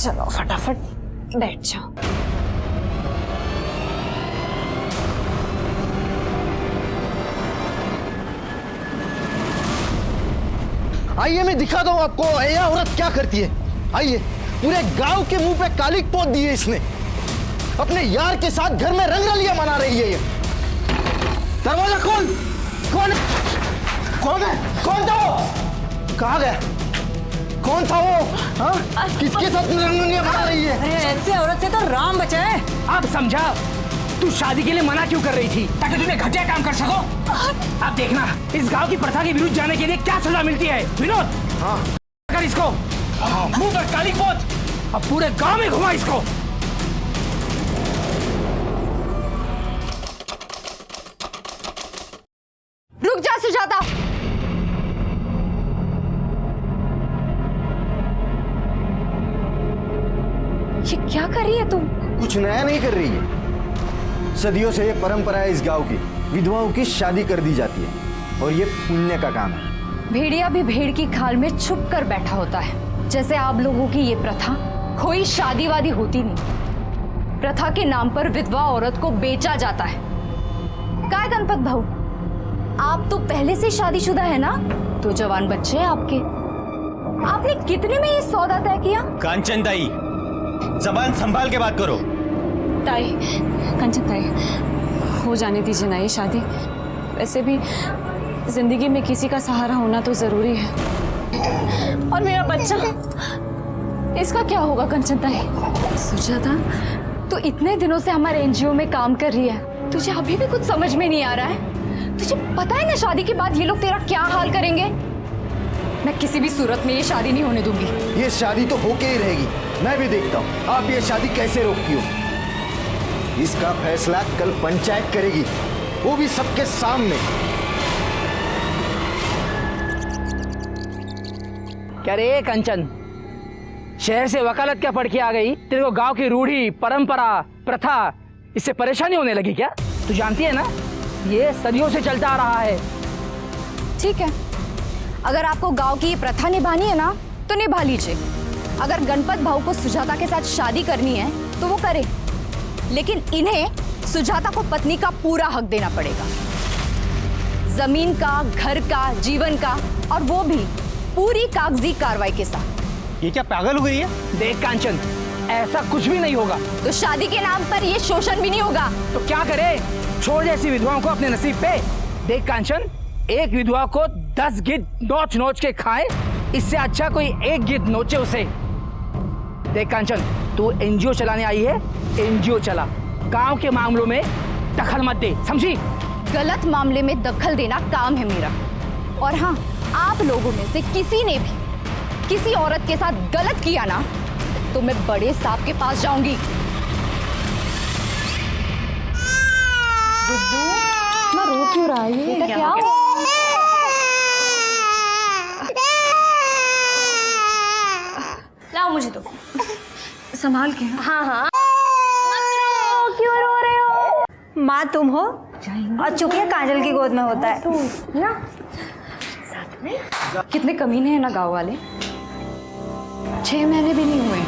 चलो फटाफट बैठ जाओ। आइए मैं दिखाता हूँ आपको यह औरत क्या करती है। आइए, पूरे गांव के मुंह पे कालिक पोत दी है इसने। अपने यार के साथ घर में रंगरलियां मना रही है ये। दरवाजा खोल। कौन है? कौन था वो? कहाँ गया? कौन था वो? हाँ? किसके साथ रंगरलियां मना रही है? अरे ऐसे औरत से तो राम बचाए। आप समझा? तू शादी के लिए मना क्यों कर रही थी? ताकि तूने घटिया काम कर सको। अब देखना इस गांव की प्रथा के विरुद्ध जाने के लिए क्या सजा मिलती है। विनोद, हाँ कर इसको। मुंह पर काली पोत, अब पूरे गांव में घुमा इसको। रुक जा सुजाता। ये क्या कर रही है तुम? कुछ नया नहीं कर रही है। सदियों से ये परंपरा है इस गांव की। विधवाओं की शादी कर दी जाती है और ये पुण्य का काम है। भेड़िया भी भेड़ की खाल में छुप कर बैठा होता है। जैसे आप लोगों की ये प्रथा कोई शादी वादी होती नहीं। प्रथा के नाम पर विधवा औरत को बेचा जाता है। क्या गणपत भाऊ, आप तो पहले से शादीशुदा है ना? तो जवान बच्चे हैं आपके। आपने कितने में ये सौदा तय किया? कांचन ताई, जबान संभाल के बात करो। ताई, कंचन ताई, हो जाने दीजिए ना ये शादी। वैसे भी जिंदगी में किसी का सहारा होना तो जरूरी है। और मेरा बच्चा, इसका क्या होगा कंचन ताई? सुजाता, तो इतने दिनों से हमारे एनजीओ में काम कर रही है, तुझे अभी भी कुछ समझ में नहीं आ रहा है? तुझे पता है ना शादी के बाद ये लोग तेरा क्या हाल करेंगे? मैं किसी भी सूरत में ये शादी नहीं होने दूंगी। ये शादी तो होके ही रहेगी। मैं भी देखता हूँ आप ये शादी कैसे रोकती हो। इसका फैसला कल पंचायत करेगी, वो भी सबके सामने। क्या रे कंचन, शहर से वकालत क्या पढ़ के आ गई? तेरे को गांव की रूढ़ी, परंपरा, प्रथा इससे परेशानी होने लगी क्या? तू जानती है ना ये सदियों से चलता आ रहा है। ठीक है, अगर आपको गांव की ये प्रथा निभानी है ना तो निभा लीजिए। अगर गणपत भाऊ को सुजाता के साथ शादी करनी है तो वो करे, लेकिन इन्हें सुजाता को पत्नी का पूरा हक देना पड़ेगा। जमीन का, घर का, जीवन का, और वो भी पूरी कागजी कार्रवाई के साथ। ये क्या पागल हो गई है? देख कांचन, ऐसा कुछ भी नहीं होगा। तो शादी के नाम पर ये शोषण भी नहीं होगा। तो क्या करे? छोड़ जैसी विधवाओं को अपने नसीब पे। देख कांचन, एक विधवा को 10 गिद्ध नोच नोच के खाए, इससे अच्छा कोई एक गिद्ध नोचे उसे। देख कांचन, तू एनजीओ चलाने आई है, एनजीओ चला। गांव के मामलों में दखल मत दे, समझी? गलत मामले में दखल देना काम है मेरा। और हाँ, आप लोगों में से किसी ने भी किसी औरत के साथ गलत किया ना तो मैं बड़े साहब के पास जाऊंगी। गुड्डू, मैं रो क्यों रहा है? ये क्या हुआ? लाओ मुझे तो संभाल के। हाँ हाँ, क्यों रो रहे हो? माँ तुम हो और चुकिया काजल की गोद में होता है ना? साथ में कितने कमीने हैं ना गांव वाले। 6 महीने भी नहीं हुए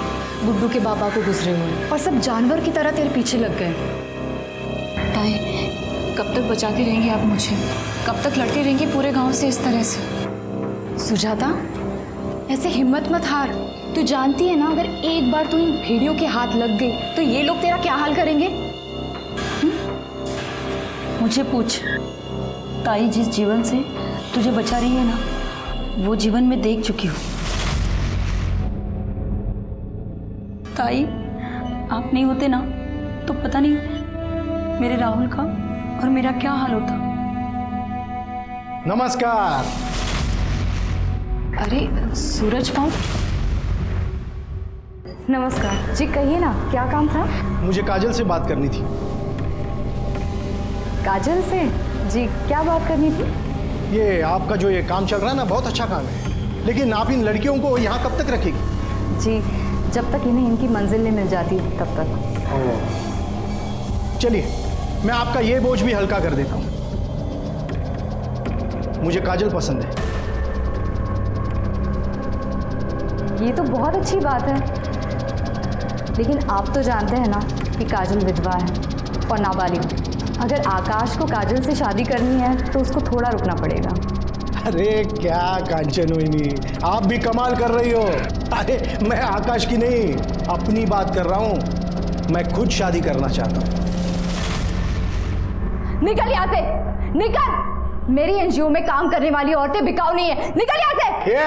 गुड्डू के बाबा को गुजरे हुए और सब जानवर की तरह तेरे पीछे लग गए। ताई, कब तक बचाती रहेंगी आप मुझे? कब तक लड़ती रहेंगी पूरे गांव से इस तरह से? सुजाता, ऐसे हिम्मत मत हार। तू जानती है ना, अगर एक बार तू इन भेड़ियों के हाथ लग गई तो ये लोग तेरा क्या हाल करेंगे? मुझे पूछ, ताई जिस जीवन से तुझे बचा रही है ना, वो जीवन में देख चुकी हूँ। ताई, आप नहीं होते ना तो पता नहीं मेरे राहुल का और मेरा क्या हाल होता। नमस्कार। अरे सूरज भाऊ, नमस्कार जी। कहिए ना, क्या काम था? मुझे काजल से बात करनी थी। काजल से? जी, क्या बात करनी थी? ये आपका जो ये काम चल रहा है ना, बहुत अच्छा काम है, लेकिन आप इन लड़कियों को यहाँ कब तक रखेगी? जी, जब तक इन्हें इनकी मंजिल नहीं मिल जाती तब तक। चलिए, मैं आपका ये बोझ भी हल्का कर देता हूँ। मुझे काजल पसंद है। ये तो बहुत अच्छी बात है। लेकिन आप तो जानते हैं ना कि काजल विधवा है और नाबालिग। अगर आकाश को काजल से शादी करनी है तो उसको थोड़ा रुकना पड़ेगा। अरे क्या कांचन मोहिनी, आप भी कमाल कर रही हो। अरे मैं आकाश की नहीं, अपनी बात कर रहा हूं। मैं खुद शादी करना चाहता हूं। निकल यहाँ से, निकल। मेरी एनजीओ में काम करने वाली औरतें बिकाऊ नहीं है, निकल यहाँ से। ये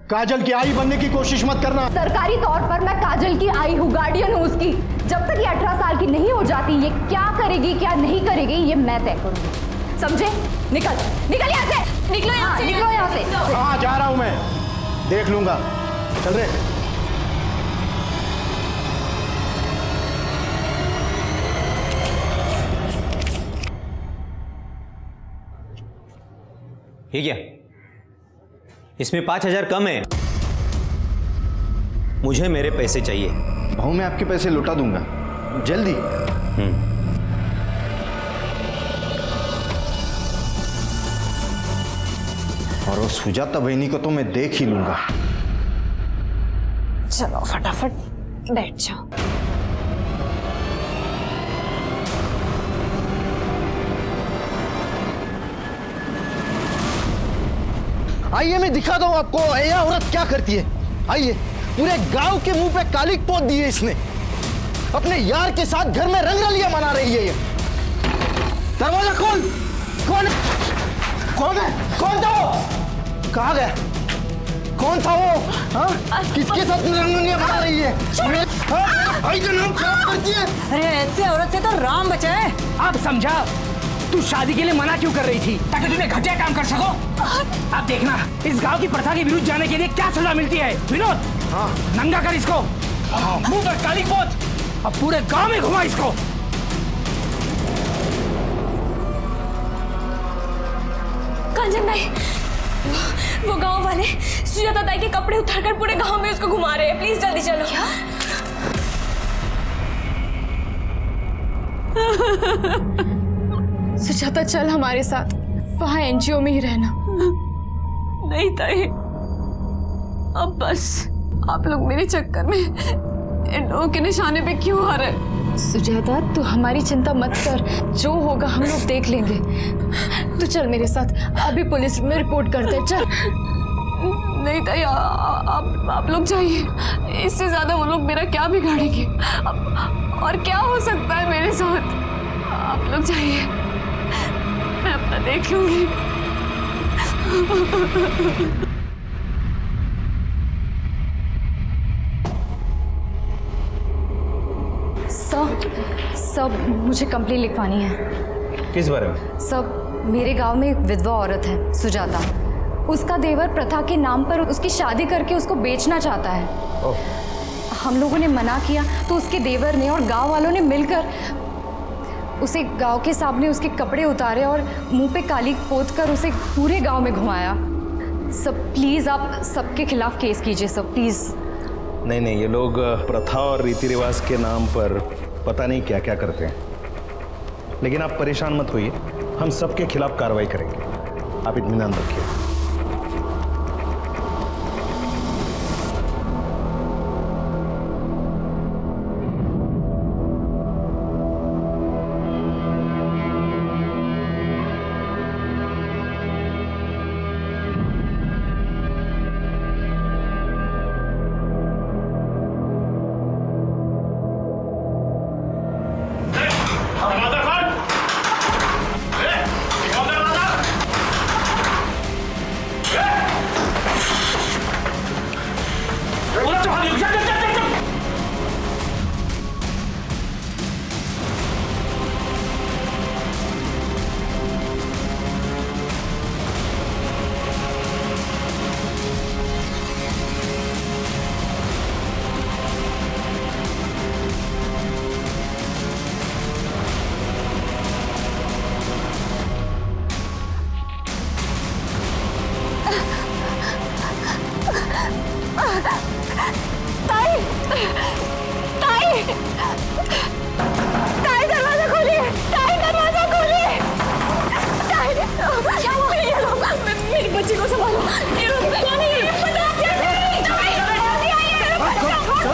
काजल की आई बनने की कोशिश मत करना। सरकारी तौर पर मैं काजल की आई हूँ, गार्डियन हूँ उसकी। जब तक ये 18 साल की नहीं हो जाती, ये क्या करेगी क्या नहीं करेगी ये मैं तय करूंगी, समझे? निकल, निकल यहाँ से, निकलो यहाँ से, निकलो यहाँ से। हाँ जा रहा हूं मैं, देख लूंगा। चल रे। ये क्या? इसमें 5,000 कम है। मुझे मेरे पैसे चाहिए। भाऊ मैं आपके पैसे लौटा दूंगा जल्दी। और वो सुजाता बहनी को तो मैं देख ही लूंगा। चलो फटाफट बैठ जाओ। आइए मैं दिखाता हूं आपको यह औरत क्या करती है। आइए, पूरे गांव के मुंह पे कालिक पोत दी है इसने। अपने यार के साथ घर में रंगरलियां मना रही है ये। दरवाजा खोल। कौन है? कौन था वो? कहाँ गया? कौन था वो? हाँ? किसके साथ रंगरलियां मना रही है? हाँ? आई जो नाम खराब करती है। अरे ऐसे औरत से तो राम बचाए। अब समझा तू शादी के लिए मना क्यों कर रही थी? ताकि तुमने घटिया काम कर सको। अब देखना इस गांव की प्रथा के विरुद्ध जाने के लिए क्या सजा मिलती है। विनोद, हाँ नंगा कर इसको, मुंह पर काली पोत, अब पूरे गांव में घुमा इसको। कांचन भाई, वो गांव वाले सुजाता ताई के कपड़े उतारकर पूरे गांव में उसको घुमा रहे हैं। प्लीज जल्दी चलो। क्या? सुजाता चल हमारे साथ, वहां एनजीओ में ही रहना। नहीं ताई, अब बस आप लोग मेरे चक्कर में इन लोगों के निशाने पे क्यों आ रहे? सुजाता तू हमारी चिंता मत कर, जो होगा हम लोग देख लेंगे। तू चल मेरे साथ, अभी पुलिस में रिपोर्ट करते हैं। चल। नहीं ताई, आप लोग जाइए, इससे ज्यादा वो लोग मेरा क्या बिगाड़ेंगे? और क्या हो सकता है मेरे साथ? आप लोग जाइए, मैं अपना देख लूंगी। सब मुझे कंप्लेंट लिखवानी है। किस बारे में? सब मेरे गांव में एक विधवा औरत है सुजाता। उसका देवर प्रथा के नाम पर उसकी शादी करके उसको बेचना चाहता है। हम लोगों ने मना किया तो उसके देवर ने और गांव वालों ने मिलकर उसे गांव के सामने उसके कपड़े उतारे और मुंह पे काली पोत कर उसे पूरे गांव में घुमाया। सब प्लीज़ आप सबके खिलाफ केस कीजिए सब, प्लीज़। नहीं, ये लोग प्रथा और रीति रिवाज के नाम पर पता नहीं क्या क्या करते हैं। लेकिन आप परेशान मत होइए, हम सबके खिलाफ कार्रवाई करेंगे। आप इत्मीनान रखिए। ताई दरवाजा खोलिए, ताई दरवाजा खोलिए। ताई क्या हुआ? ये लो, मेरी बच्ची को संभालो। ये लो, कौन है ये? बताओ क्या है? ताई जल्दी आइए, मेरा बच्चा खोलो।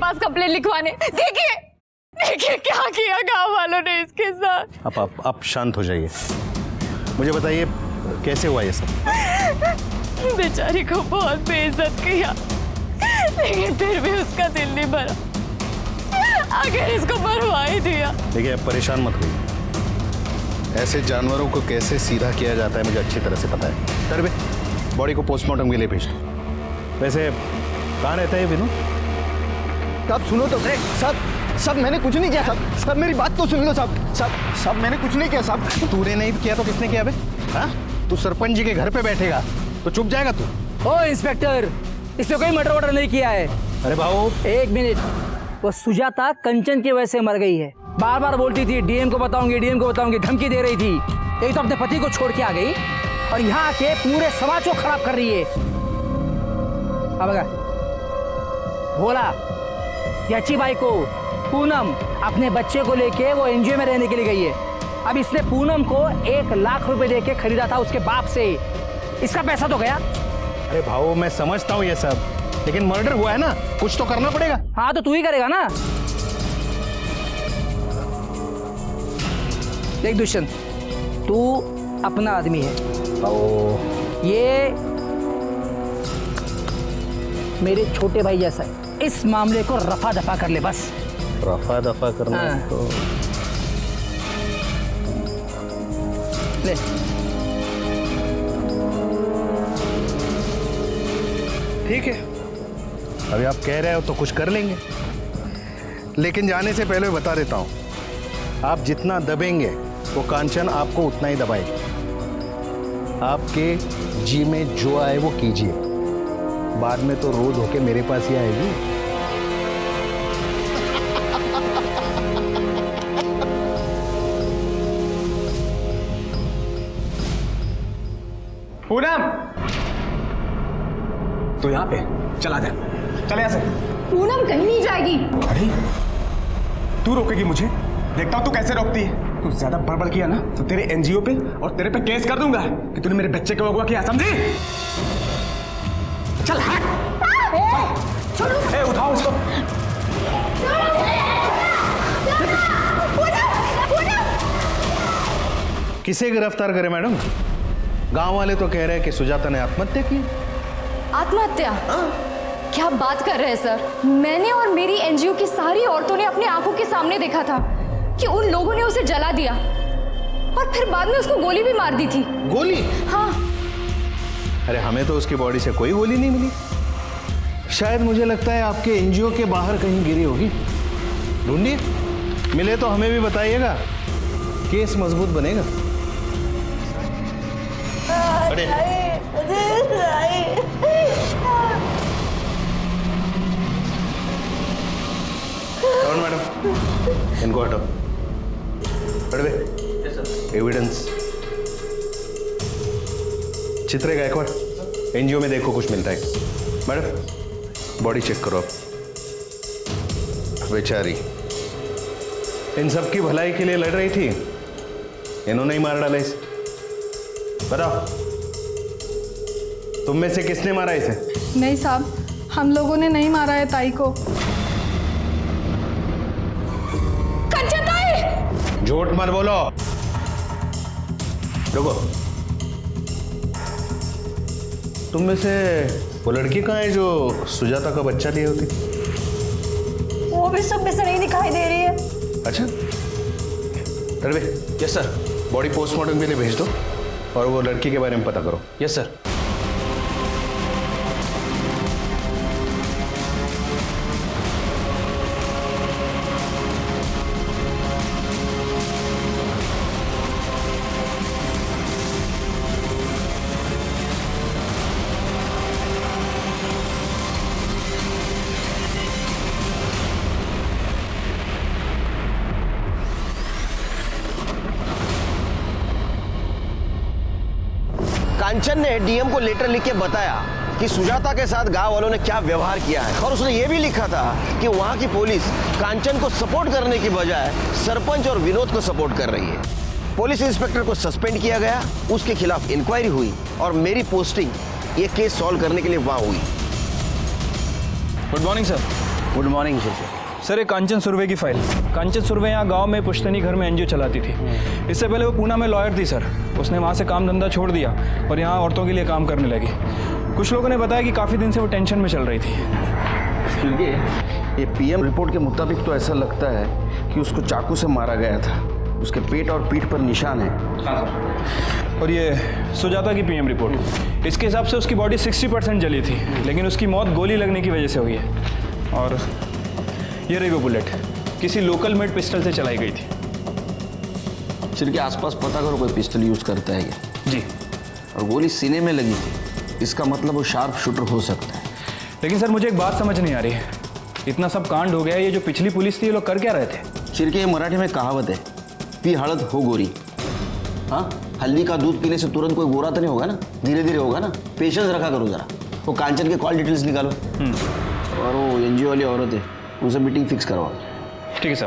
पास कंप्लेन लिखवाने। देखिए देखिए क्या किया गांव वालों ने इसके साथ। आप शांत हो जाइए। मुझे बताइए कैसे हुआ ये सब? बेचारी को बहुत बेइज्जत किया, लेकिन फिर भी उसका दिल नहीं भरा, आखिर इसको मरवा ही दिया। देखिए आप परेशान मत होइए। ऐसे जानवरों को कैसे सीधा किया जाता है मुझे अच्छी तरह से पता है। तरबे बॉडी को पोस्टमार्टम के लिए भेज दो। वैसे कहाँ रहता है विनोद? साहब सुनो तो। साहब मैंने कुछ नहीं किया साहब। साहब मेरी बात तो सुन लो साहब। साहब मैंने कुछ नहीं किया साहब। तूने नहीं किया तो किसने किया बे? हाँ? तू सरपंच जी के घर पे बैठेगा तो चुप जाएगा तू? ओ इंस्पेक्टर, इसने कोई मर्डर वर्डर नहीं किया है। अरे भाऊ एक मिनट, वो सुजाता कंचन की वजह से मर गई है। बार बार बोलती थी डीएम को बताऊंगी, धमकी दे रही थी। एक तो अपने पति को छोड़ के आ गई और यहाँ आके पूरे समाज को खराब कर रही है। अब भोला, याची बाई को पूनम अपने बच्चे को लेके वो एनजीओ में रहने के लिए गई है। अब इसने पूनम को 1 लाख रुपए देके खरीदा था उसके बाप से। इसका पैसा तो गया। अरे भाऊ मैं समझता हूँ ये सब, लेकिन मर्डर हुआ है ना, कुछ तो करना पड़ेगा। हाँ तो तू ही करेगा ना। देख दुष्यंत, तू अपना आदमी है। ये मेरे छोटे भाई जैसा है। इस मामले को रफा दफा कर ले बस। रफा दफा करना हाँ। तो ले। ठीक है, अभी आप कह रहे हो तो कुछ कर लेंगे, लेकिन जाने से पहले बता देता हूं, आप जितना दबेंगे वो कांचन आपको उतना ही दबाएगी। आपके जी में जो आए वो कीजिए, बाद में तो रोज होके मेरे पास ही आएगी। पूनम, तो यहाँ पे चला जा, चले यहाँ से। पूनम कहीं नहीं जाएगी। अरे तू रोकेगी मुझे? देखता हूँ तू कैसे रोकती है। तू ज्यादा बड़बड़ किया ना तो तेरे एनजीओ पे और तेरे पे केस कर दूंगा कि तूने मेरे बच्चे को अगवा किया, समझी? चल हट। ए, उठाओ इसको। किसे गिरफ्तार करें मैडम? गांव वाले तो कह रहे हैं कि सुजाता ने आत्महत्या की। आत्महत्या? क्या बात कर रहे हैं सर? मैंने और मेरी एनजीओ की सारी औरतों ने अपने आंखों के सामने देखा था कि उन लोगों ने उसे जला दिया और फिर बाद में उसको गोली भी मार दी थी। गोली? हाँ। अरे हमें तो उसकी बॉडी से कोई गोली नहीं मिली। शायद मुझे लगता है आपके एनजीओ के बाहर कहीं गिरी होगी। ढूंढिए, मिले तो हमें भी बताइएगा, केस मजबूत बनेगा। अरे कौन मैडम, इनको हटाओ। बड़े एविडेंस। चित्रे गायकवाड़, एनजीओ में देखो कुछ मिलता है। मैडम बॉडी चेक करो आप। बेचारी इन सब की भलाई के लिए लड़ रही थी, इन्होंने ही मार डाला इसे। बताओ तुम में से किसने मारा इसे? नहीं साहब, हम लोगों ने नहीं मारा है ताई को। कंचन ताई! झूठ मत बोलो। रुको, तुम में से वो लड़की कहाँ है जो सुजाता का बच्चा लिए होती? वो भी सब में से नहीं दिखाई दे रही है। अच्छा, तरबे यस सर। बॉडी पोस्टमार्टम के लिए भेज दो और वो लड़की के बारे में पता करो। Yes sir. कांचन ने डीएम को लेटर लिख के बताया कि सुजाता के साथ गांव वालों ने क्या व्यवहार किया है, और उसने ये भी लिखा था कि वहां की पुलिस कांचन को सपोर्ट करने की बजाय सरपंच और विनोद को सपोर्ट कर रही है। पुलिस इंस्पेक्टर को सस्पेंड किया गया, उसके खिलाफ इंक्वायरी हुई और मेरी पोस्टिंग ये केस सॉल्व करने के लिए वहां हुई। Good morning sir. Good morning sir. Sir, एक कांचन सुर्वे की फाइल। कांचन सुर्वे यहाँ गांव में पुश्तैनी घर में एनजीओ चलाती थी। इससे पहले वो पूना में लॉयर थी सर। उसने वहाँ से काम धंधा छोड़ दिया और यहाँ औरतों के लिए काम करने लगी। कुछ लोगों ने बताया कि काफ़ी दिन से वो टेंशन में चल रही थी। ये पीएम रिपोर्ट के मुताबिक तो ऐसा लगता है कि उसको चाकू से मारा गया था। उसके पेट और पीठ पर निशान है। और ये सुजाता की पीएम रिपोर्ट, इसके हिसाब से उसकी बॉडी 60% जली थी, लेकिन उसकी मौत गोली लगने की वजह से हुई है। और ये रही वो बुलेट, किसी लोकल मेड पिस्टल से चलाई गई थी। सिर के आसपास पता करो कोई पिस्टल यूज करता है क्या? जी। और गोली सीने में लगी थी, इसका मतलब वो शार्प शूटर हो सकता है। लेकिन सर, मुझे एक बात समझ नहीं आ रही है। इतना सब कांड हो गया है, ये जो पिछली पुलिस थी ये लोग कर क्या रहे थे? सिर के, ये मराठी में कहावत है, पी हड़द हो गोरी। हाँ, हल्दी का दूध पीने से तुरंत कोई गोरा तो नहीं होगा ना, धीरे धीरे होगा ना। पेशेंस रखा करो जरा। वो कांचन के कॉल डिटेल्स निकालो और वो एनजीओ वाली औरत है, उनसे मीटिंग फिक्स करवाओ। ठीक है सर।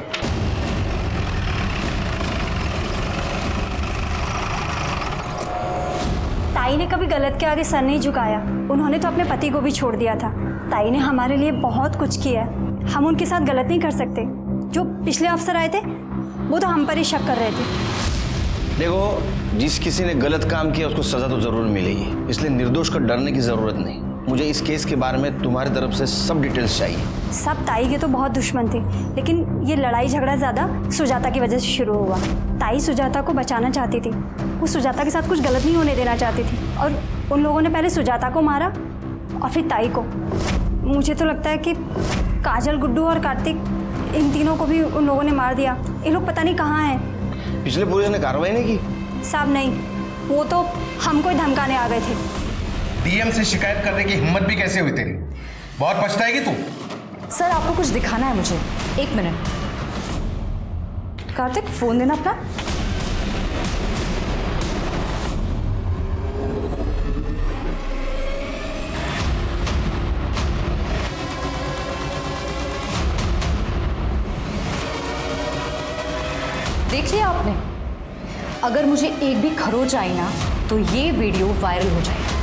ताई ने कभी गलत के आगे सर नहीं झुकाया। उन्होंने तो अपने पति को भी छोड़ दिया था। ताई ने हमारे लिए बहुत कुछ किया है। हम उनके साथ गलत नहीं कर सकते। जो पिछले अफसर आए थे वो तो हम पर ही शक कर रहे थे। देखो, जिस किसी ने गलत काम किया उसको सजा तो जरूर मिलेगी, इसलिए निर्दोष को डरने की जरूरत नहीं। मुझे इस केस के बारे में तुम्हारी तरफ से सब डिटेल्स चाहिए। सब ताई के तो बहुत दुश्मन थे, लेकिन ये लड़ाई झगड़ा ज़्यादा सुजाता की वजह से शुरू हुआ। ताई सुजाता को बचाना चाहती थी। वो सुजाता के साथ कुछ गलत नहीं होने देना चाहती थी, और उन लोगों ने पहले सुजाता को मारा और फिर ताई को। मुझे तो लगता है कि काजल, गुड्डू और कार्तिक, इन तीनों को भी उन लोगों ने मार दिया। ये लोग पता नहीं कहाँ हैं। पिछले पुलिस ने कार्रवाई नहीं की? साहब नहीं, वो तो हमको ही धमकाने आ गए थे। डीएम से शिकायत करने की हिम्मत भी कैसे हुई तेरी? बहुत पछताएगी तू। सर, आपको कुछ दिखाना है मुझे। एक मिनट। कार्तिक, फोन देना अपना। देख लिया आपने? अगर मुझे एक भी खरोच आई ना तो ये वीडियो वायरल हो जाएगा।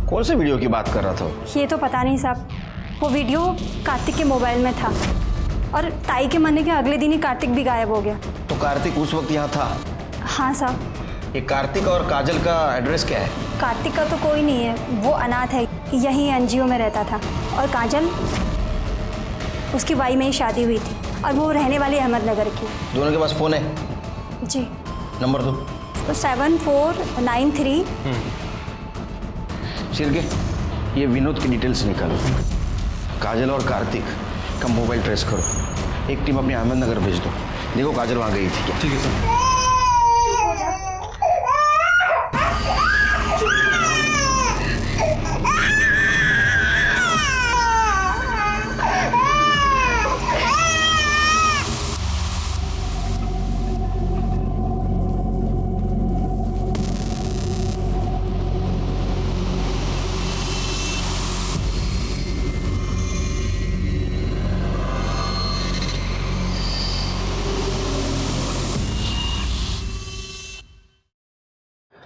कौन से वीडियो की बात कर रहा था? ये तो पता नहीं साहब। वो वीडियो कार्तिक के मोबाइल में था, और ताई के मरने के अगले दिन ही कार्तिक भी गायब हो गया। तो कार्तिक उस वक्त यहाँ था? हाँ साहब। ये कार्तिक और काजल का एड्रेस क्या है? कार्तिक का तो कोई नहीं है, वो अनाथ है, यहीं एनजीओ में रहता था। और काजल, उसकी वाई में ही शादी हुई थी, और वो रहने वाली अहमदनगर की। दोनों के पास फोन है? जी। नंबर दो। 7493। शिरके, ये विनोद की डिटेल्स निकालो। काजल और कार्तिक का मोबाइल ट्रेस करो। एक टीम अपने अहमदनगर भेज दो। देखो काजल वहाँ गई थी क्या? ठीक है सर।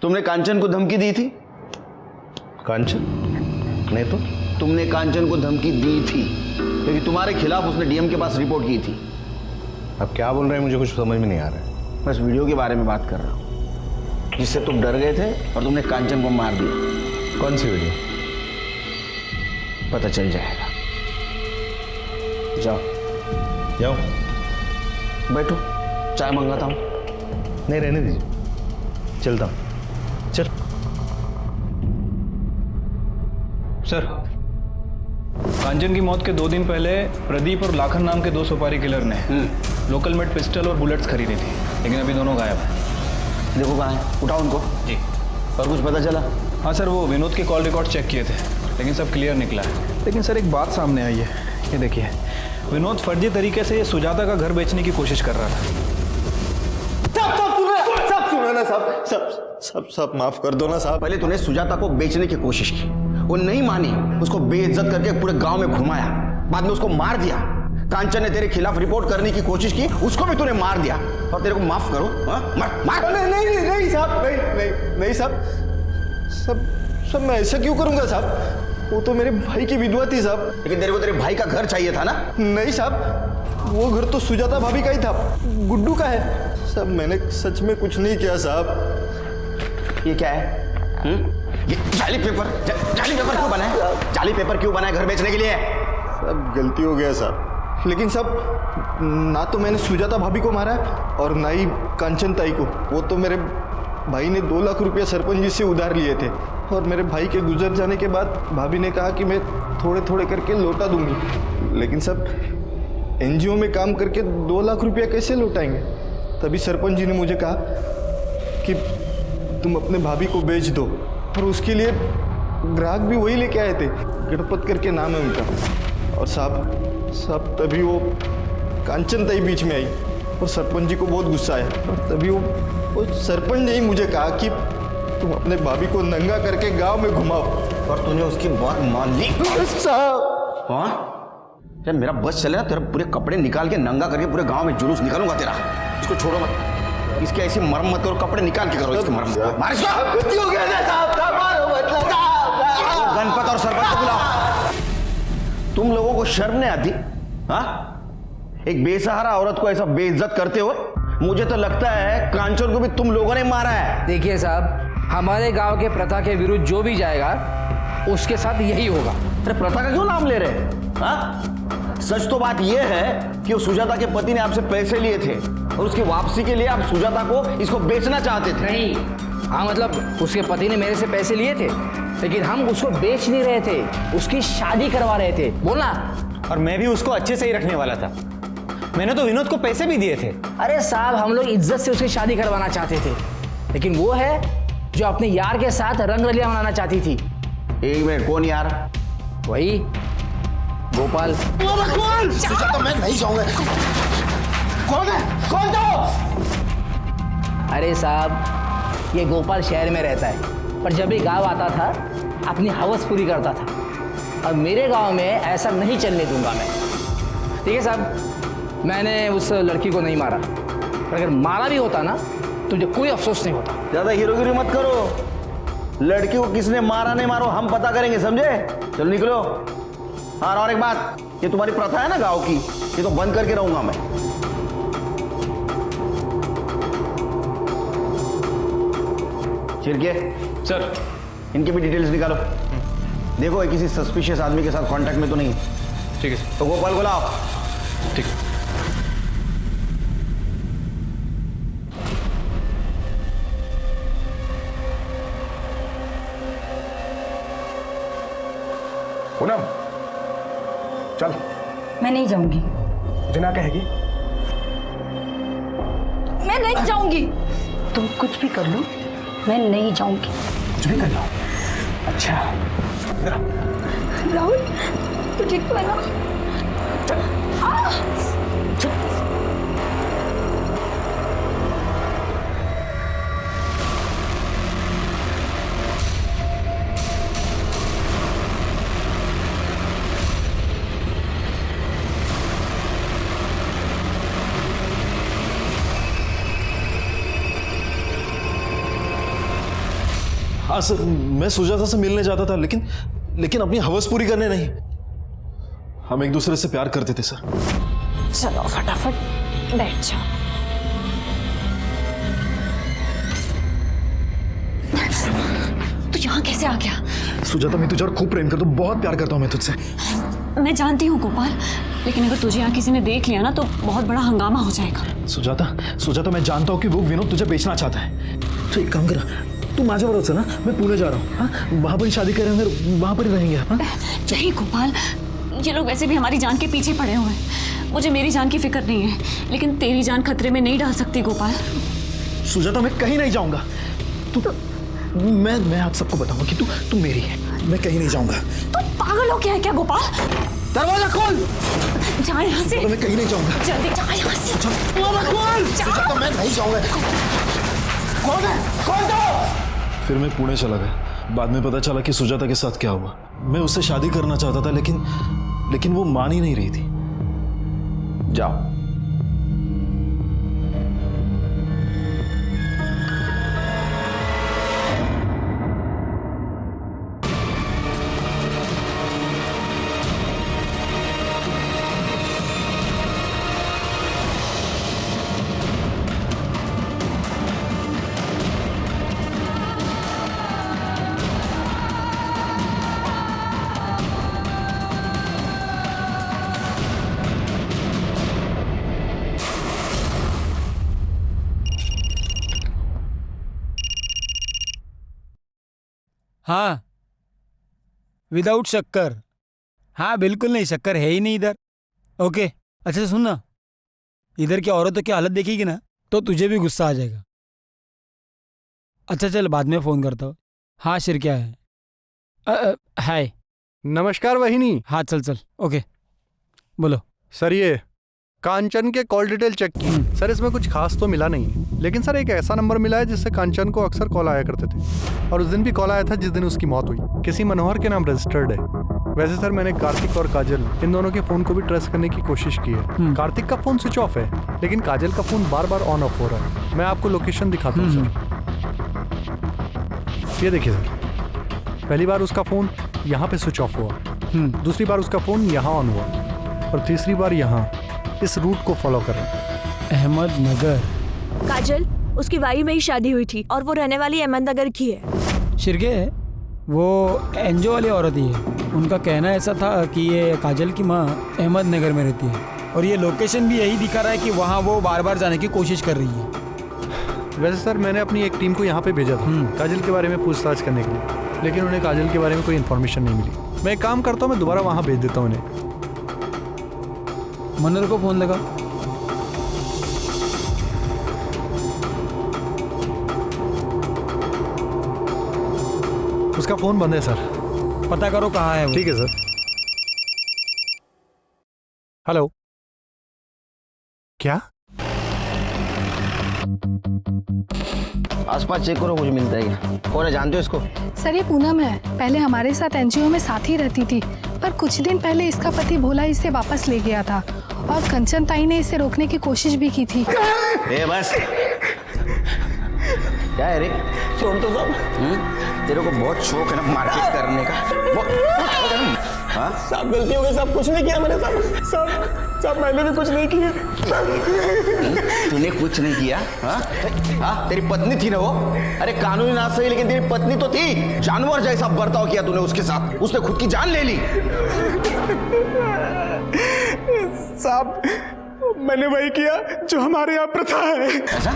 तुमने कांचन को धमकी दी थी? कांचन? नहीं तो। तुमने कांचन को धमकी दी थी क्योंकि तुम्हारे खिलाफ उसने डीएम के पास रिपोर्ट की थी। अब क्या बोल रहे हैं मुझे कुछ समझ में नहीं आ रहा है। बस वीडियो के बारे में बात कर रहा हूँ, जिससे तुम डर गए थे और तुमने कांचन को मार दिया। कौन सी वीडियो? पता चल जाएगा। जाओ जाओ, बैठो, चाय मंगाता हूँ। नहीं, रहने दीजिए, चलता हूँ। चल। सर, कांचन की मौत के 2 दिन पहले प्रदीप और लाखन नाम के 2 सुपारी किलर ने लोकल मेड पिस्टल और बुलेट्स खरीदी थी, लेकिन अभी दोनों गायब हैं। देखो कहाँ है, उठाओ उनको। जी। और कुछ पता चला? हाँ सर, वो विनोद के कॉल रिकॉर्ड चेक किए थे, लेकिन सब क्लियर निकला है। लेकिन सर, एक बात सामने आई है। ये देखिए, विनोद फर्जी तरीके से ये सुजाता का घर बेचने की कोशिश कर रहा था। सब माफ कर दो ना साहब। पहले तूने सुजाता को बेचने की कोशिश की, वो नहीं मानी, उसको बेइज्जत करके पूरे गांव में घुमाया, बाद में उसको मार दिया। कांचन ने तेरे खिलाफ रिपोर्ट करने की कोशिश की, उसको भी तूने मार दिया, और तेरे को माफ करो? मार। नहीं साहब, नहीं साहब, सब मैं ऐसा क्यों करूंगा साहब? वो तो मेरे भाई की विधवा थी साहब। लेकिन तेरे को तेरे भाई का घर चाहिए था ना? नहीं साहब, वो घर तो सुजाता भाभी का ही था, गुड्डू का है साहब। मैंने सच में कुछ नहीं किया साहब। ये क्या है? ये जाली पेपर क्यों बना है? जाली पेपर क्यों बना है घर बेचने के लिए? सब गलती हो गया साहब। लेकिन साहब ना तो मैंने सुजाता भाभी को मारा और ना ही कांचन ताई को। वो तो मेरे भाई ने 2 लाख रुपया सरपंच जी से उधार लिए थे और मेरे भाई के गुजर जाने के बाद भाभी ने कहा कि मैं थोड़े थोड़े करके लौटा दूंगी। लेकिन सब एनजीओ में काम करके 2 लाख रुपया कैसे लौटाएंगे? तभी सरपंच जी ने मुझे कहा कि तुम अपने भाभी को बेच दो, और उसके लिए ग्राहक भी वही लेके आए थे, गणपत करके नाम है उनका। और साहब तभी वो कांचन ताई बीच में आई और सरपंच जी को बहुत गुस्सा आया। और तभी वो सरपंच ने ही मुझे कहा कि तुम अपने भाभी को नंगा करके गांव में घुमाओ। और तूने उसकी बात मान ली साहब। हाँ, जब मेरा बस चले ना तेरे पूरे कपड़े निकाल के नंगा करके पूरे गांव में जुलूस निकालूंगा तेरा। इसको छोड़ो मत, इसकी ऐसी मरम्मत करो, कपड़े निकाल के करो इसकी मरम्मत। मार इसको। गलती हो गया साहब, मारो मतलब साहब। गणपत और सरपंच को बुलाओ। तुम लोगों को शर्म नहीं आती? हाँ, एक बेसहारा औरत को ऐसा बेइज्जत करते हो? मुझे तो लगता है कांचन को भी तुम लोगों ने मारा है। देखिए साहब, हमारे गांव के प्रथा के विरुद्ध जो भी जाएगा उसके साथ यही होगा। अरे प्रथा का क्यों नाम ले रहे? हाँ, सच तो बात यह है कि उस सुजाता के पति ने आपसे पैसे लिए थे और उसकी वापसी के लिए आप सुजाता को इसको बेचना चाहते थे। नहीं, हाँ मतलब उसके पति ने मेरे से पैसे लिए थे, लेकिन हम उसको बेच नहीं रहे थे, उसकी शादी करवा रहे थे। बोलना। और मैं भी उसको अच्छे से ही रखने वाला था। मैंने तो विनोद को पैसे भी दिए थे। अरे साहब, हम लोग इज्जत से उसकी शादी करवाना चाहते थे, लेकिन वो है जो अपने यार के साथ रंगरलिया मनाना चाहती थी। एक मिनट, कौन यार? वही गोपाल। सुजाता मैं नहीं जाऊंगा। कौन है? कौन तो? अरे साहब, ये गोपाल शहर में रहता है, पर जब भी गांव आता था अपनी हवस पूरी करता था। अब मेरे गांव में ऐसा नहीं चलने दूंगा मैं। ठीक है साहब, मैंने उस लड़की को नहीं मारा, पर अगर मारा भी होता ना तो मुझे कोई अफसोस नहीं होता। ज्यादा हीरोगिरी मत करो। लड़की को किसने मारा नहीं मारो हम पता करेंगे, समझे? चलो निकलो। हाँ, और एक बात, ये तुम्हारी प्रथा है ना गांव की, ये तो बंद करके रहूंगा मैं। चिरके सर, इनकी भी डिटेल्स निकालो। देखो ये किसी सस्पिशियस आदमी के साथ कांटेक्ट में तो नहीं। ठीक है सर। तो गोपाल को लाओ। ठीक है। पूनम, चल। मैं नहीं जाऊंगी। जिना कहेगी। मैं नहीं जाऊंगी। तुम कुछ भी कर लो, मैं नहीं जाऊंगी। कुछ भी कर लो। अच्छा, राहुल, तू ठीक तो है ना? हाँ सर, मैं सुजाता से मिलने जाता था, लेकिन अपनी हवस पूरी करने नहीं। हम एक दूसरे से प्यार करते थे सर। चलो फटाफट बैठ जाओ। तू यहाँ कैसे आ गया? सुजाता, मैं तुझे और खूब प्रेम करता हूँ, बहुत प्यार करता हूँ मैं तुझसे। मैं जानती हूँ गोपाल, लेकिन अगर तुझे यहाँ किसी ने देख लिया ना तो बहुत बड़ा हंगामा हो जाएगा। सुजाता, मैं जानता हूँ कि वो विनोद तुझे बेचना चाहता है। तो एक काम कर, तू माझ्या बरोबर चल ना, मैं पुणे जा रहा हूँ। हाँ, वहाँ पर ही शादी करेंगे, वहाँ पर ही रहेंगे। हाँ? नहीं गोपाल, ये लोग वैसे भी हमारी जान के पीछे पड़े हुए हैं। मुझे मेरी जान की फिक्र नहीं है, लेकिन तेरी जान खतरे में नहीं डाल सकती गोपाल। सुजाता, मैं कहीं नहीं जाऊंगा। मैं आप सबको बताऊंगा कि तू मेरी है। मैं कहीं नहीं जाऊंगा। तू पागल हो गया है क्या गोपाल? दरवाजा खोल। जा यहाँ से। मैं कहीं नहीं जाऊंगा। जल्दी जा यहाँ से। दरवाजा खोल। सुजाता, मैं नहीं जाऊंगा। कौन है? कौन तो? फिर मैं पुणे चला गया। बाद में पता चला कि सुजाता के साथ क्या हुआ। मैं उससे शादी करना चाहता था, लेकिन वो मान ही नहीं रही थी। जाओ। हाँ, विदाउट शक्कर। हाँ बिल्कुल नहीं, शक्कर है ही नहीं इधर। ओके, अच्छा सुन ना, इधर की औरतों की हालत देखेगी ना तो तुझे भी गुस्सा आ जाएगा। अच्छा चल, बाद में फ़ोन करता हूँ। हाँ शिर, क्या है? हाय। नमस्कार वाहिनी। हाँ चल चल, ओके बोलो। सर ये कांचन के कॉल डिटेल चेक की सर, इसमें कुछ खास तो मिला नहीं, लेकिन सर एक ऐसा नंबर मिला है जिससे कांचन को अक्सर कॉल आया करते थे, और उस दिन भी कॉल आया था जिस दिन उसकी मौत हुई। किसी मनोहर के नाम रजिस्टर्ड है। वैसे सर मैंने कार्तिक और काजल इन दोनों के फ़ोन को भी ट्रेस करने की कोशिश की है। कार्तिक का फ़ोन स्विच ऑफ है, लेकिन काजल का phone bar bar on off हो रहा है। मैं आपको लोकेशन दिखाता हूँ सर। ये देखिए सर, पहली बार उसका फ़ोन यहाँ पे स्विच ऑफ हुआ, दूसरी बार उसका फ़ोन यहाँ ऑन हुआ, और तीसरी बार यहाँ। इस रूट को फॉलो करें। अहमदनगर। काजल, उसकी वाई में ही शादी हुई थी और वो रहने वाली अहमदनगर की है। शिरके, वो एनजीओ वाली औरत ही है। उनका कहना ऐसा था कि ये काजल की माँ अहमदनगर में रहती है, और ये लोकेशन भी यही दिखा रहा है कि वहाँ वो बार बार जाने की कोशिश कर रही है। वैसे सर मैंने अपनी एक टीम को यहाँ पे भेजा था काजल के बारे में पूछताछ करने के लिए, लेकिन उन्हें काजल के बारे में कोई इन्फॉर्मेशन नहीं मिली। मैं एक काम करता हूँ, मैं दोबारा वहाँ भेज देता हूँ उन्हें। मनोहर को फ़ोन लगा। उसका फ़ोन बंद है सर। पता करो कहाँ है वो। ठीक है सर। हेलो, क्या? आसपास चेक करो, मुझे मिलता है क्या? कौन है, जानते हो इसको? सर ये पूनम है, पहले हमारे साथ एनजीओ में साथ ही रहती थी, पर कुछ दिन पहले इसका पति भोला इसे वापस ले गया था, और कंचन ताई ने इसे रोकने की कोशिश भी की थी। ए बस, क्या है रे? छोड़ तो सब। तेरे को बहुत शौक है ना मार्केट करने का। हाँ साहब गलती हो गई साहब, कुछ नहीं किया मैंने साहब मैंने भी कुछ नहीं किया। तूने कुछ नहीं किया? हाँ हाँ, तेरी पत्नी थी ना वो। अरे कानूनी ना सही, लेकिन तेरी पत्नी तो थी। जानवर जैसा बर्ताव किया तूने उसके साथ, उसने खुद की जान ले ली। साहब मैंने वही किया जो हमारे यहाँ प्रथा है। ऐसा?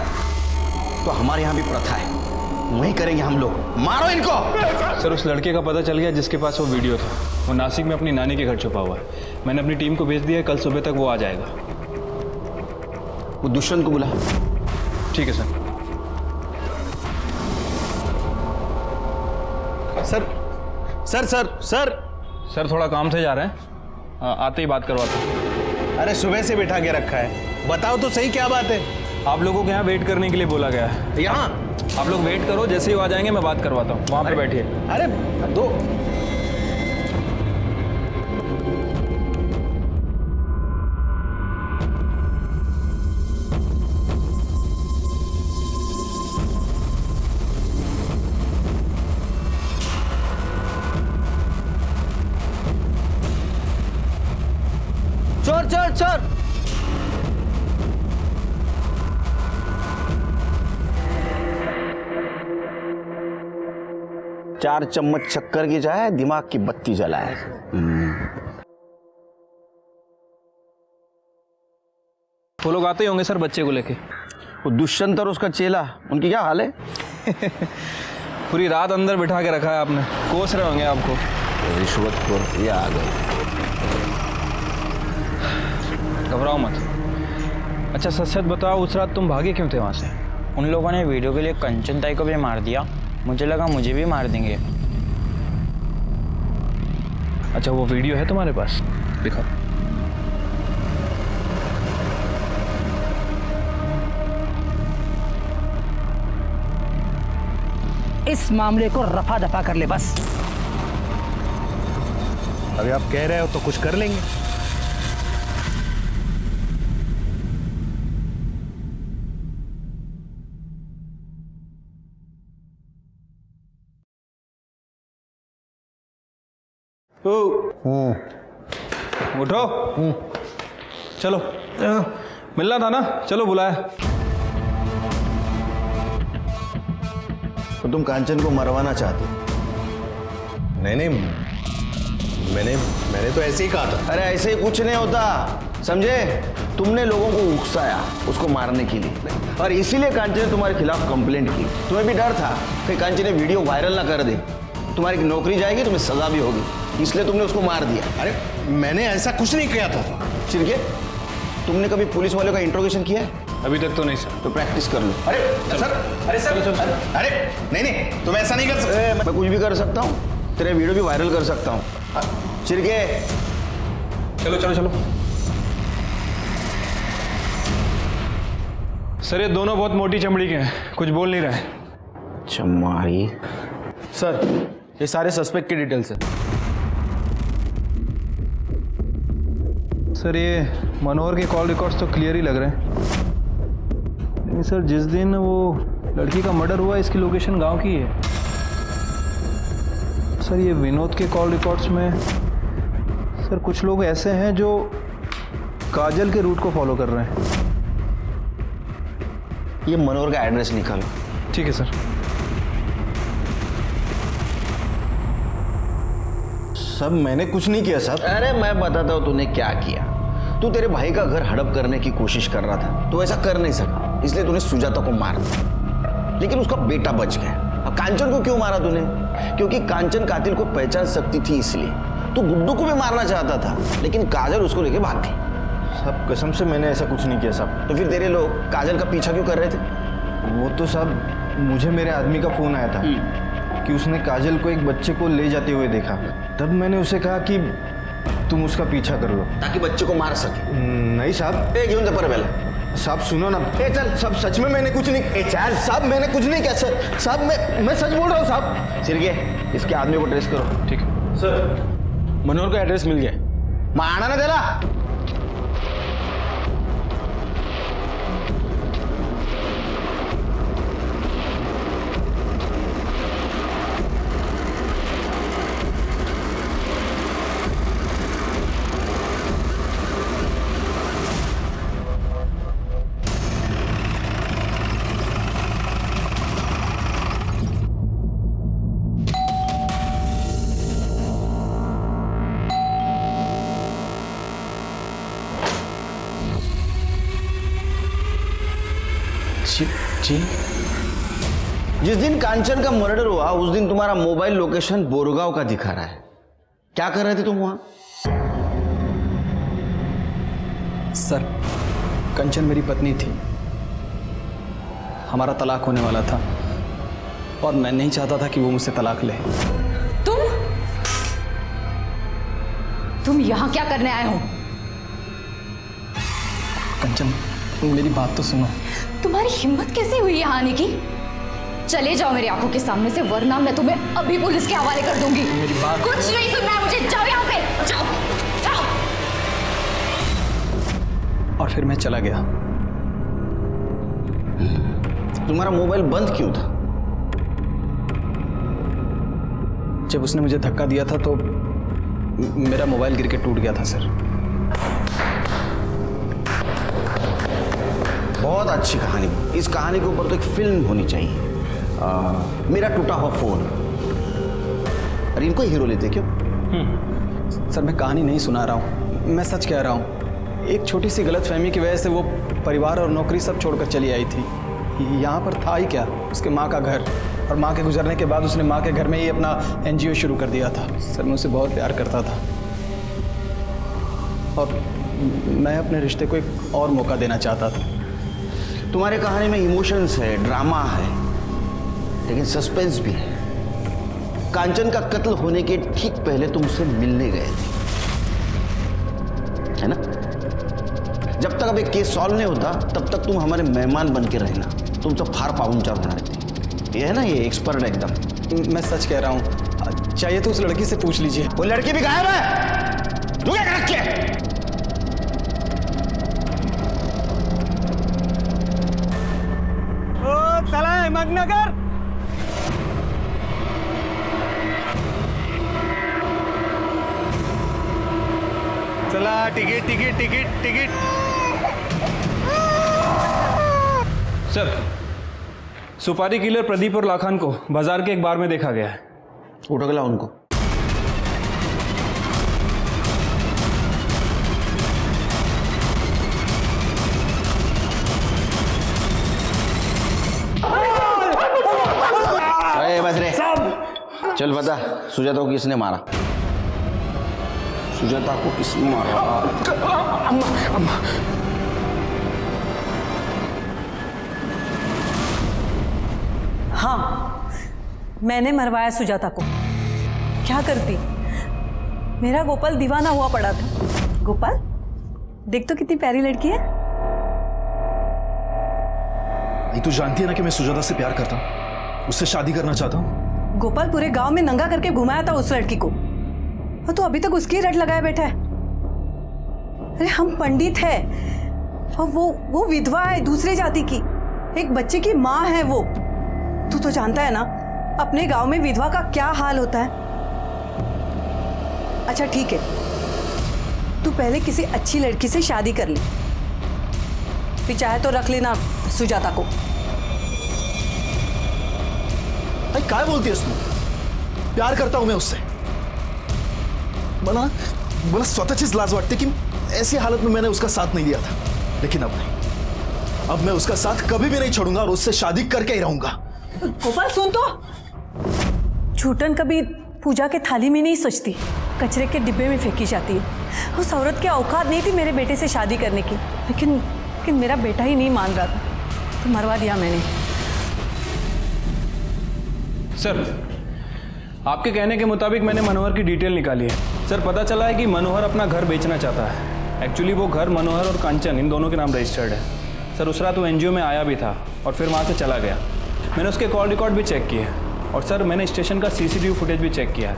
तो हमारे यहाँ भी प्रथा है, वही करेंगे हम लोग। मारो इनको। सर उस लड़के का पता चल गया जिसके पास वो वीडियो था। वो नासिक में अपनी नानी के घर छुपा हुआ है। मैंने अपनी टीम को भेज दिया है, कल सुबह तक वो आ जाएगा। वो दुष्यंत को बुला। ठीक है sir. Sir sir sir sir sir थोड़ा काम से जा रहे हैं, आते ही बात करवाता हूँ। अरे सुबह से बैठा के रखा है, बताओ तो सही क्या बात है? आप लोगों को यहाँ वेट करने के लिए बोला गया है। यहाँ आप लोग वेट करो, जैसे ही वो आ जाएंगे मैं बात करवाता हूँ। वहाँ पे बैठिए। अरे दो चोर चोर चोर। चार चम्मच शक्कर की चाय, दिमाग की बत्ती जलाए। वो लोग आते ही होंगे सर बच्चे को लेके। वो दुष्यंत और उसका चेला, उनकी क्या हाल है? पूरी रात अंदर बिठा के रखा है आपने, कोस रहे होंगे आपको। रिश्वतखोर, ये आ गए। घबराओ मत। अच्छा सच सच बताओ, उस रात तुम भागे क्यों थे वहाँ से? उन लोगों ने वीडियो के लिए कंचन ताई को भी मार दिया, मुझे लगा मुझे भी मार देंगे। अच्छा वो वीडियो है तुम्हारे पास? दिखाओ। इस मामले को रफा दफा कर ले बस। अभी आप कह रहे हो तो कुछ कर लेंगे। उठो। चलो मिलना था ना, चलो बुलाया। तो तुम कांचन को मरवाना चाहते हो? नहीं मैंने तो ऐसे ही कहा था। अरे ऐसे ही कुछ नहीं होता, समझे? तुमने लोगों को उकसाया उसको मारने के लिए, और इसीलिए कांचन ने तुम्हारे खिलाफ कंप्लेंट की। तुम्हें भी डर था कि कांचन ने वीडियो वायरल ना कर दे। तुम्हारी नौकरी जाएगी, तुम्हें सजा भी होगी, इसलिए तुमने उसको मार दिया। अरे मैंने ऐसा कुछ नहीं किया था। चिरके, तुमने कभी पुलिस वालों का इंट्रोगेशन किया है? अभी तक तो नहीं सर। तो प्रैक्टिस कर लो। अरे सर, अरे नहीं, तुम ऐसा नहीं कर सकते। मैं कुछ भी कर सकता हूँ, तेरे वीडियो भी वायरल कर सकता हूँ। चिरके, चलो। सर ये दोनों बहुत मोटी चमड़ी के हैं, कुछ बोल नहीं रहे। चमारी। सर ये सारे सस्पेक्ट की डिटेल्स है। सर ये मनोहर के कॉल रिकॉर्ड्स तो क्लियर ही लग रहे हैं, लेकिन सर जिस दिन वो लड़की का मर्डर हुआ इसकी लोकेशन गांव की है। सर ये विनोद के कॉल रिकॉर्ड्स में सर कुछ लोग ऐसे हैं जो काजल के रूट को फॉलो कर रहे हैं। ये मनोहर का एड्रेस निकालो। ठीक है सर। सब मैंने कुछ नहीं किया साहब। अरे मैं बताता हूँ तूने क्या किया। तू तेरे भाई का घर हड़प करने की कोशिश कर रहा था, तो ऐसा कर नहीं सका, इसलिए तूने सुजाता को मार दिया, लेकिन उसका बेटा बच गया। अब कांचन को क्यों मारा तूने? क्योंकि कांचन कातिल को पहचान सकती थी, इसलिए। तू गुड्डू को भी मारना चाहता था, लेकिन काजल उसको लेके भाग गई। साहब कसम से मैंने ऐसा कुछ नहीं किया साहब। तो फिर तेरे लोग काजल का पीछा क्यों कर रहे थे? वो तो साहब मुझे मेरे आदमी का फोन आया था कि उसने काजल को एक बच्चे को ले जाते हुए देखा। तब मैंने उसे कहा कि तुम उसका पीछा कर लो, ताकि बच्चे को मार सके। नहीं साहब। क्यों जपर पहले साहब सुनो ना। चल सब सच में मैंने कुछ नहीं। चल साहब मैंने कुछ नहीं किया सर। साहब मैं सच बोल रहा हूँ साहब। सिरके, इसके आदमी को ट्रेस करो। ठीक है सर। मनोहर का एड्रेस मिल गया। मारना ना देला। जी जिस दिन कांचन का मर्डर हुआ उस दिन तुम्हारा मोबाइल लोकेशन बोरगांव का दिखा रहा है। क्या कर रहे थे तुम वहां? सर कंचन मेरी पत्नी थी, हमारा तलाक होने वाला था और मैं नहीं चाहता था कि वो मुझसे तलाक ले। तुम यहाँ क्या करने आए हो? कंचन मेरी बात तो सुनो। तुम्हारी हिम्मत कैसे हुई यहाँ आने की? चले जाओ मेरी आंखों के सामने से, वरना मैं तुम्हें अभी पुलिस के हवाले कर दूंगी। मेरी बात कुछ नहीं सुनना है मुझे, जाओ यहाँ से, जाओ जाओ। और फिर मैं चला गया। तुम्हारा मोबाइल बंद क्यों था? जब उसने मुझे धक्का दिया था तो मेरा मोबाइल गिर के टूट गया था सर। बहुत अच्छी कहानी। इस कहानी के ऊपर तो एक फिल्म होनी चाहिए। मेरा टूटा हुआ फोन। अरे इनको हीरो लेते क्यों? सर मैं कहानी नहीं सुना रहा हूँ, मैं सच कह रहा हूँ। एक छोटी सी गलतफहमी की वजह से वो परिवार और नौकरी सब छोड़कर चली आई थी। यहाँ पर था ही क्या, उसके माँ का घर, और माँ के गुजरने के बाद उसने माँ के घर में ही अपना NGO शुरू कर दिया था। सर मैं उसे बहुत प्यार करता था और मैं अपने रिश्ते को एक और मौका देना चाहता था। तुम्हारे कहानी में इमोशंस है, ड्रामा है, लेकिन सस्पेंस भी है। कांचन का कत्ल होने के ठीक पहले तुम उससे मिलने गए थे, है ना? जब तक अब एक केस सॉल्व नहीं होता तब तक तुम हमारे मेहमान बन के रहना। तुमसे फार पाहुणचार होना रहती। ये है ना, ये एक्सपर्ट एकदम। मैं सच कह रहा हूँ, चाहिए तो उस लड़की से पूछ लीजिए। वो लड़की भी गायब है। तू क्या कर रखी है? चला अहमदनगर। चला ticket ticket ticket ticket. Sir सुपारी किलर प्रदीप और लाखान को बाजार के एक बार में देखा गया है। उठो गला उनको। बस रे। चल बता, सुजाता को किसने मारा? सुजाता को किसने मारा? अम्मा अम्मा हाँ, मैंने मरवाया सुजाता को। क्या करती? मेरा गोपाल दीवाना हुआ पड़ा था। गोपाल, देख तो कितनी प्यारी लड़की है। ये तू जानती है ना कि मैं सुजाता से प्यार करता हूँ, उससे शादी करना चाहता हूँ। गोपाल पूरे गांव में नंगा करके घुमाया था उस लड़की को, और तू अभी तक उसकी रट लगाया बैठा है। अरे हम पंडित है और वो विधवा है, दूसरे जाति की, एक बच्चे की माँ है वो। तू तो जानता है ना अपने गांव में विधवा का क्या हाल होता है। अच्छा ठीक है, तू पहले किसी अच्छी लड़की से शादी कर ले, फिर चाहे तो रख लेना सुजाता को। भाई क्या बोलती है तू? प्यार करता हूं मैं उससे। मला स्वतःचीच लाज वाटते कि ऐसी हालत में मैंने उसका साथ नहीं दिया था, लेकिन अब नहीं। अब मैं उसका साथ कभी भी नहीं छोड़ूंगा और उससे शादी करके ही रहूंगा। गोपाल सुन तो, छूटन कभी पूजा के थाली में नहीं सजती, कचरे के डिब्बे में फेंकी जाती है। उस औरत की औकात नहीं थी मेरे बेटे से शादी करने की, लेकिन मेरा बेटा ही नहीं मान रहा था, तो मरवा दिया मैंने। सर, आपके कहने के मुताबिक मैंने मनोहर की डिटेल निकाली है। सर, पता चला है कि मनोहर अपना घर बेचना चाहता है। एक्चुअली वो घर मनोहर और कांचन इन दोनों के नाम रजिस्टर्ड है। सर, उस रात वो एनजीओ में आया भी था और फिर वहाँ से चला गया। मैंने उसके कॉल रिकॉर्ड भी चेक किए और सर मैंने स्टेशन का सीसीटीवी फुटेज भी चेक किया है।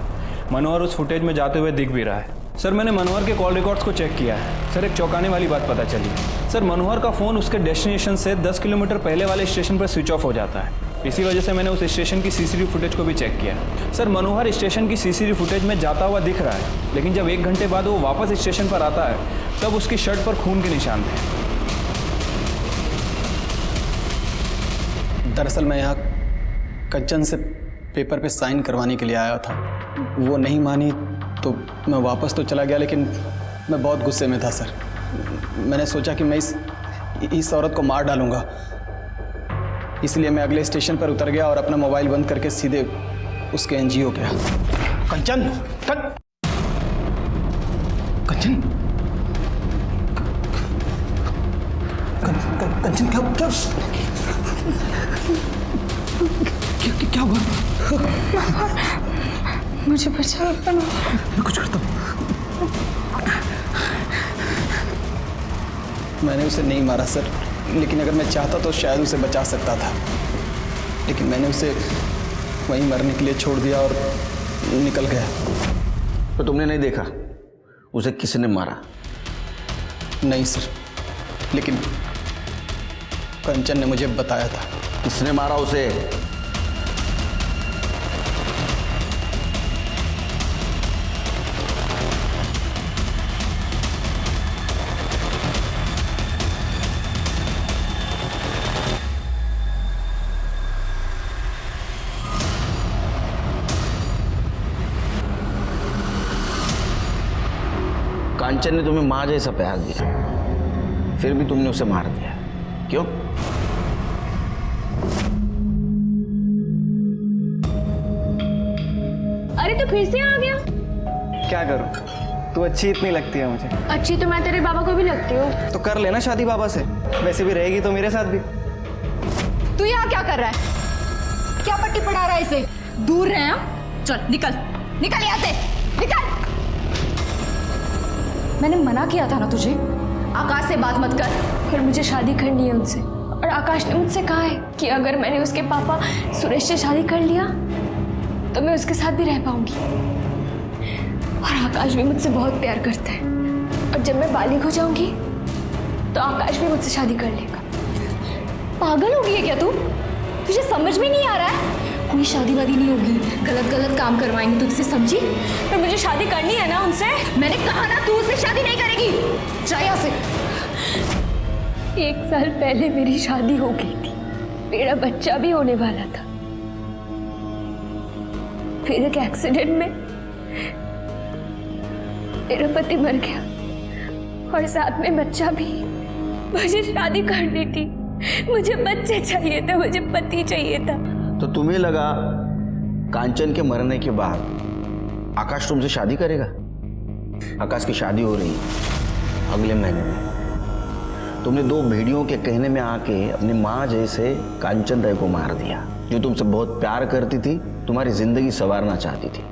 मनोहर उस फुटेज में जाते हुए दिख भी रहा है। सर, मैंने मनोहर के कॉल रिकॉर्ड्स को चेक किया है। सर, एक चौंकाने वाली बात पता चली। सर, मनोहर का फ़ोन उसके डेस्टिनेशन से 10 किलोमीटर पहले वाले स्टेशन पर स्विच ऑफ हो जाता है। इसी वजह से मैंने उस स्टेशन की सीसीटीवी फुटेज को भी चेक किया। सर, मनोहर स्टेशन की सीसीटीवी फुटेज में जाता हुआ दिख रहा है, लेकिन जब 1 घंटे बाद वो वापस स्टेशन पर आता है तब उसकी शर्ट पर खून के निशान थे। दरअसल मैं यहाँ कंचन से पेपर पे साइन करवाने के लिए आया था। वो नहीं मानी तो मैं वापस तो चला गया, लेकिन मैं बहुत गुस्से में था सर। मैंने सोचा कि मैं इस औरत को मार डालूंगा, इसलिए मैं अगले स्टेशन पर उतर गया और अपना मोबाइल बंद करके सीधे उसके एनजीओ गया। कंचन, कंचन, कंचन, क्या हुआ? मुझे बचा, मैं कुछ करता हूँ। मैंने उसे नहीं मारा सर, लेकिन अगर मैं चाहता तो शायद उसे बचा सकता था, लेकिन मैंने उसे वहीं मरने के लिए छोड़ दिया और निकल गया। तो तुमने नहीं देखा उसे किसने मारा? नहीं सर, लेकिन कंचन ने मुझे बताया था। किसने मारा उसे? कांचन ने तुम्हें माँ जैसा प्यार दिया, फिर भी तुमने उसे मार दिया। क्यों? अरे तो फिर से आ गया। क्या करूं? तू अच्छी इतनी लगती है मुझे। अच्छी तो मैं तेरे बाबा को भी लगती हूँ। तो कर लेना शादी बाबा से, वैसे भी रहेगी तो मेरे साथ भी। तू यहाँ क्या कर रहा है? क्या पट्टी पढ़ा रहा है इसे? दूर रहे हैं। चल निकल, निकल यहाँ से, निकल। मैंने मना किया था ना तुझे, आकाश से बात मत कर। फिर मुझे शादी करनी है उनसे, और आकाश ने मुझसे कहा है कि अगर मैंने उसके पापा सुरेश से शादी कर लिया तो मैं उसके साथ भी रह पाऊंगी। और आकाश भी मुझसे बहुत प्यार करता है, और जब मैं बालिग हो जाऊंगी तो आकाश भी मुझसे शादी कर लेगा। पागल हो गई है क्या तू? तुझे समझ में नहीं आ रहा है? कोई शादी वादी नहीं होगी, गलत गलत काम करवाएंगे तुझसे, समझी? पर मुझे शादी करनी है ना उनसे। मैंने कहा ना तू उससे शादी नहीं करेगी। जा यहाँ से। 1 साल पहले मेरी शादी हो गई थी, मेरा बच्चा भी होने वाला था। फिर एक एक्सीडेंट में मेरा पति मर गया, और साथ में बच्चा भी। मुझे शादी करनी थी, मुझे बच्चे चाहिए थे, मुझे पति चाहिए था। तो तुम्हें लगा कांचन के मरने के बाद आकाश तुमसे शादी करेगा? आकाश की शादी हो रही है अगले महीने में। तुमने दो भेड़ियों के कहने में आके अपनी माँ जैसे कांचन ताई को मार दिया, जो तुमसे बहुत प्यार करती थी, तुम्हारी जिंदगी संवारना चाहती थी।